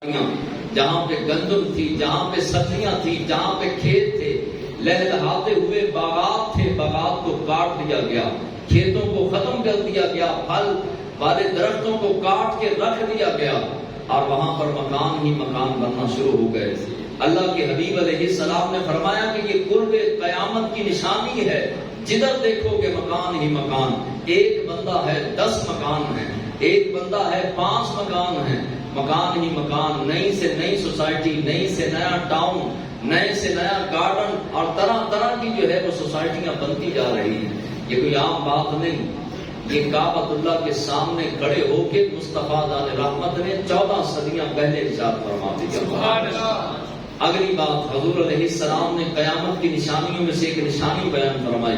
جہاں پہ گندم تھی، جہاں پہ سبزیاں تھی، جہاں پہ کھیت تھے، لہلہاتے ہوئے باغات تھے، باغات کو کاٹ دیا گیا، کھیتوں کو ختم کر دیا گیا، پھل والے درختوں کو کاٹ کے رکھ دیا گیا، اور وہاں پر مکان ہی مکان بننا شروع ہو گئے۔ اللہ کے حبیب علیہ السلام نے فرمایا کہ یہ قرب قیامت کی نشانی ہے، جدھر دیکھو گے مکان ہی مکان، ایک بندہ ہے 10 مکان ہیں، ایک بندہ ہے 5 مکان ہیں، مکان ہی مکان، نئی سے نئی سوسائٹی، نئی سے نیا ٹاؤن، نئے سے نیا گارڈن، اور طرح طرح کی جو ہے وہ سوسائٹیاں بنتی جا رہی ہیں۔ یہ کوئی عام بات نہیں، یہ کعبۃ اللہ کے سامنے کھڑے ہو کے مصطفیٰ دان رحمت نے 14 صدیاں پہلے ارشاد فرما دیا۔ اگلی بات، حضور علیہ السلام نے قیامت کی نشانیوں میں سے ایک نشانی بیان فرمائی،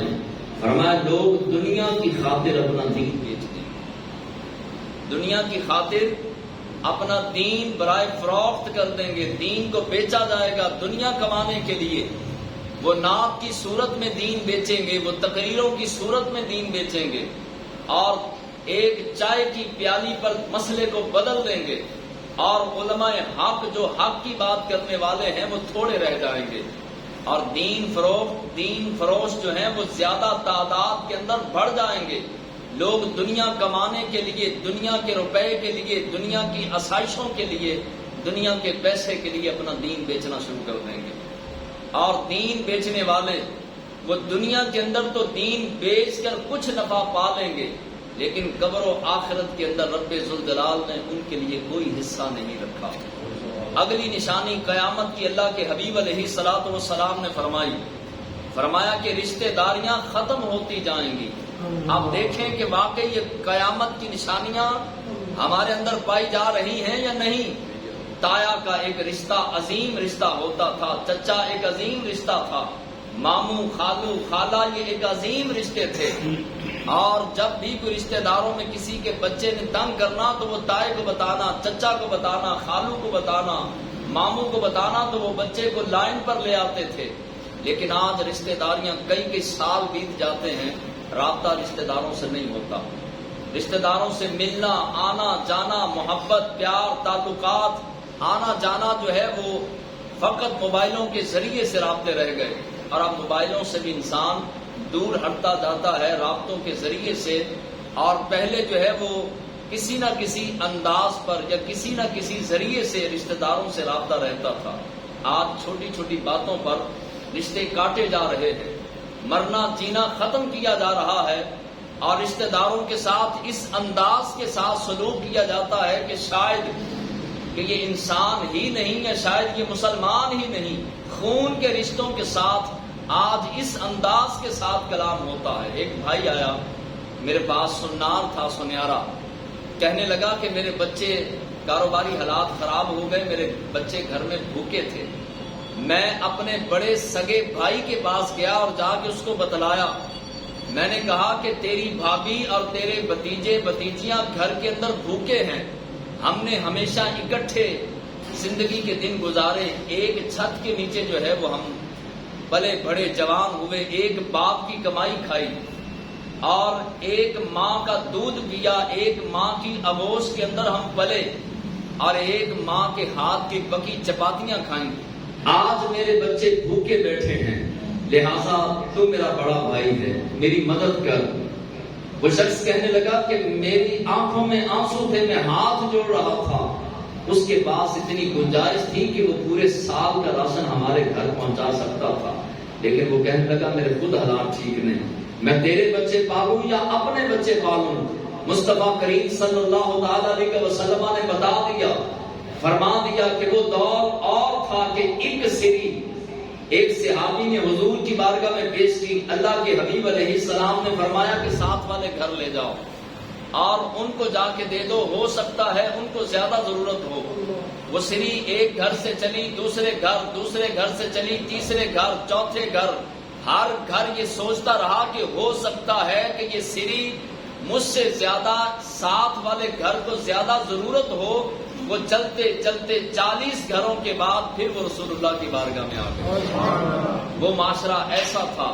فرمایا لوگ دنیا کی خاطر اپنا دین بیچ دیں گے، دنیا کی خاطر اپنا دین برائے فروخت کر دیں گے، دین کو بیچا جائے گا دنیا کمانے کے لیے۔ وہ نعت کی صورت میں دین بیچیں گے، وہ تقریروں کی صورت میں دین بیچیں گے، اور ایک چائے کی پیالی پر مسئلے کو بدل دیں گے، اور علماء حق جو حق کی بات کرنے والے ہیں وہ تھوڑے رہ جائیں گے، اور دین فروش جو ہیں وہ زیادہ تعداد کے اندر بڑھ جائیں گے۔ لوگ دنیا کمانے کے لیے، دنیا کے روپے کے لیے، دنیا کی آسائشوں کے لیے، دنیا کے پیسے کے لیے اپنا دین بیچنا شروع کر دیں گے، اور دین بیچنے والے وہ دنیا کے اندر تو دین بیچ کر کچھ نفع پا لیں گے، لیکن قبر و آخرت کے اندر رب ذوالجلال نے ان کے لیے کوئی حصہ نہیں رکھا۔ اگلی نشانی قیامت کی اللہ کے حبیب علیہ الصلوۃ والسلام نے فرمایا کہ رشتہ داریاں ختم ہوتی جائیں گی۔ آپ دیکھیں کہ واقعی یہ قیامت کی نشانیاں ہمارے اندر پائی جا رہی ہیں یا نہیں۔ تایا کا ایک رشتہ عظیم رشتہ ہوتا تھا، چچا ایک عظیم رشتہ تھا، ماموں، خالو، خالہ یہ ایک عظیم رشتے تھے، اور جب بھی کوئی رشتہ داروں میں کسی کے بچے نے تنگ کرنا تو وہ تائے کو بتانا، چچا کو بتانا، خالو کو بتانا، ماموں کو بتانا، تو وہ بچے کو لائن پر لے آتے تھے۔ لیکن آج رشتہ داریاں کئی سال بیت جاتے ہیں، رابطہ رشتہ داروں سے نہیں ہوتا، رشتہ داروں سے ملنا، آنا جانا، محبت، پیار، تعلقات، آنا جانا جو ہے وہ فقط موبائلوں کے ذریعے سے رابطے رہ گئے، اور اب موبائلوں سے بھی انسان دور ہٹتا جاتا ہے رابطوں کے ذریعے سے، اور پہلے جو ہے وہ کسی نہ کسی انداز پر یا کسی نہ کسی ذریعے سے رشتہ داروں سے رابطہ رہتا تھا۔ آج چھوٹی چھوٹی باتوں پر رشتے کاٹے جا رہے ہیں، مرنا جینا ختم کیا جا رہا ہے، اور رشتہ داروں کے ساتھ اس انداز کے ساتھ سلوک کیا جاتا ہے کہ شاید کہ یہ انسان ہی نہیں ہے، شاید یہ مسلمان ہی نہیں۔ خون کے رشتوں کے ساتھ آج اس انداز کے ساتھ کلام ہوتا ہے۔ ایک بھائی آیا میرے پاس، سنار تھا، سنیارا، کہنے لگا کہ میرے بچے کاروباری حالات خراب ہو گئے، میرے بچے گھر میں بھوکے تھے، میں اپنے بڑے سگے بھائی کے پاس گیا اور جا کے اس کو بتلایا، میں نے کہا کہ تیری بھابھی اور تیرے بھتیجے بھتیجیاں گھر کے اندر بھوکے ہیں، ہم نے ہمیشہ اکٹھے زندگی کے دن گزارے، ایک چھت کے نیچے جو ہے وہ ہم پلے بڑے جوان ہوئے، ایک باپ کی کمائی کھائی، اور ایک ماں کا دودھ پیا، ایک ماں کی آغوش کے اندر ہم پلے، اور ایک ماں کے ہاتھ کی پکی چپاتیاں کھائیں۔ آج میرے بچے بھوکے بیٹھے ہیں، لہذا تو میرا بڑا بھائی ہے، میری مدد کر۔ وہ شخص کہنے لگا کہ میری آنکھوں میں آنسو تھے، میں ہاتھ جوڑ رہا تھا، اس کے پاس اتنی گنجائش تھی کہ وہ پورے سال کا راشن ہمارے گھر پہنچا سکتا تھا، لیکن وہ کہنے لگا میرے خود حالات ٹھیک نہیں، میں تیرے بچے پالوں یا اپنے بچے پالوں؟ مصطفیٰ کریم صلی اللہ تعالی علیہ وسلم نے بتا دیا، فرما دیا کہ وہ دور اور تھا کہ ایک صحابی نے حضور کی بارگاہ میں پیش کی، اللہ کے حبیب علیہ السلام نے فرمایا کہ ساتھ والے گھر لے جاؤ اور ان کو جا کے دے دو، ہو سکتا ہے ان کو زیادہ ضرورت ہو۔ وہ سری ایک گھر سے چلی دوسرے گھر سے چلی تیسرے گھر، چوتھے گھر، ہر گھر یہ سوچتا رہا کہ ہو سکتا ہے کہ یہ سری مجھ سے زیادہ ساتھ والے گھر کو زیادہ ضرورت ہو۔ وہ چلتے چلتے 40 گھروں کے بعد پھر وہ رسول اللہ کی بارگاہ میں آ گئے۔ وہ معاشرہ ایسا تھا،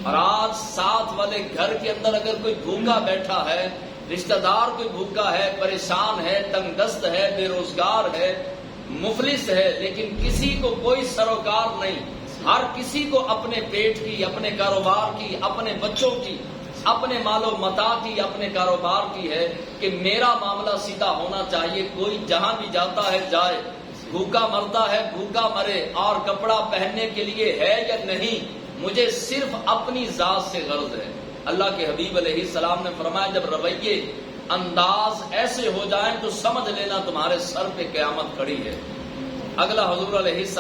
اور آج ساتھ والے گھر کے اندر اگر کوئی بھوکا بیٹھا ہے، رشتہ دار کوئی بھوکا ہے، پریشان ہے، تنگ دست ہے، بے روزگار ہے، مفلس ہے لیکن کسی کو کوئی سروکار نہیں. ہر کسی کو اپنے پیٹ کی، اپنے کاروبار کی، اپنے بچوں کی، اپنے مال و متاع کی، اپنے کاروبار کی ہے کہ میرا معاملہ سیدھا ہونا چاہیے. کوئی جہاں بھی جاتا ہے جائے، بھوکا مرتا ہے بھوکا مرے، اور کپڑا پہننے کے لیے ہے یا نہیں، مجھے صرف اپنی ذات سے غرض ہے. اللہ کے حبیب علیہ السلام نے فرمایا جب رویے انداز ایسے ہو جائیں تو سمجھ لینا تمہارے سر پہ قیامت کھڑی ہے. اگلا حضور علیہ السلام